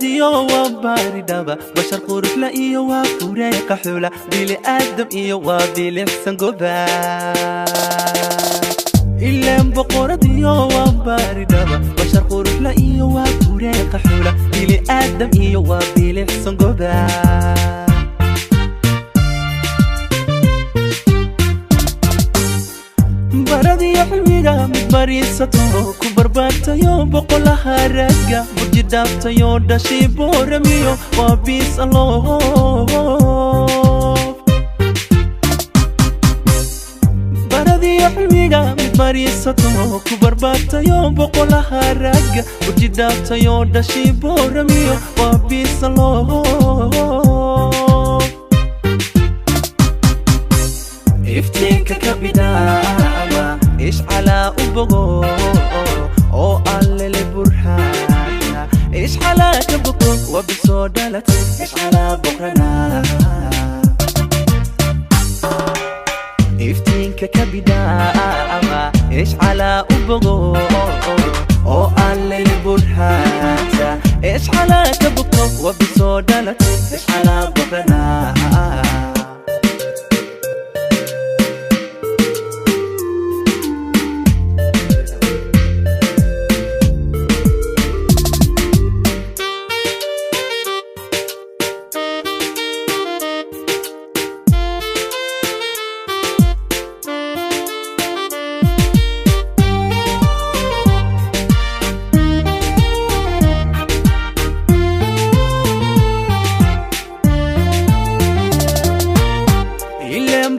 boqoradiyo waa baaridaba bashar qurux la iyo waa fureeqa xula bili aadam iyo waa bilixsan goba ileen boqoradiyo waa baaridaba bashar qurux la iyo waa fureeqa xula bili aadam iyo waa bilixsan goba baradiyo xilmiga mid bariisato ku barbaartayo boqolaha ragga burji dhaaftayo dhashii booramiyo waa biis alloof baradiyo xilmiga mid bariisato ku barbaartayo boqolaha ragga burji dhaaftayo dhashii booramiyo waa biis alloof iftiinka ka bidaama ish calaa u bogo oo allele burhaana ish calaa ka bogo waa bisoo dhalata ish calaa boqrana iftiinka ka bidaama ish calaa u bogo oo allele burhaana ish calaa ka bogo waa bisoo dhalata ish calaa boqrana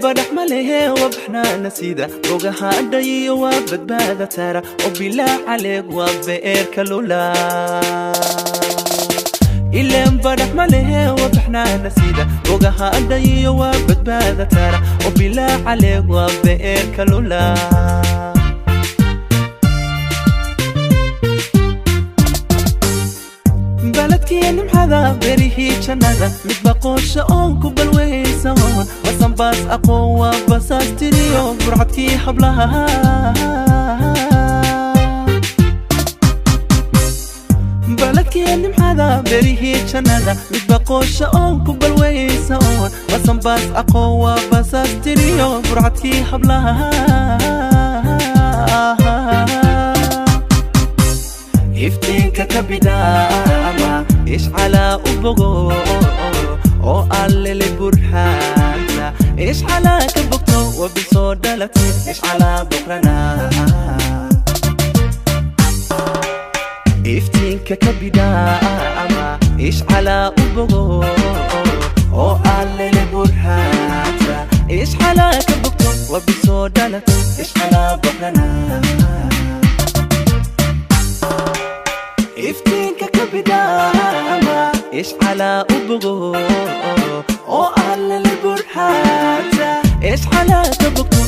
بدح مليه وبحنا نسيده وجها عدي وبدبادة ترى وبلا عليك وبئر كلولا إلا بدح مليه وبحنا نسيده وجها عدي وبدبادة ترى وبلا عليك وبئر كلولا بلدكي نمحذا بريه جنازة متبقوش أونكو بالويسون وسن باس أقوى بس أستريو برحتكي حبلها بلدكي نمحذا بريه جنازة متبقوش أونكو بالويسون وسن باس أقوى بس أستريو برحتكي حبلها iftiinka ka bidaama ish calaa u bogo oo allele burhaana ish calaa ka bogto waa bisoo dhalatay ish calaa boqrana iftiinka ka bidaama ish calaa u bogo oo allele burhaana ish calaa ka bogto waa bisoo dhalatay ish calaa boqrana iftiinka ka bidaama ish calaa u bogo oo allele burhaana ish calaa ka bogto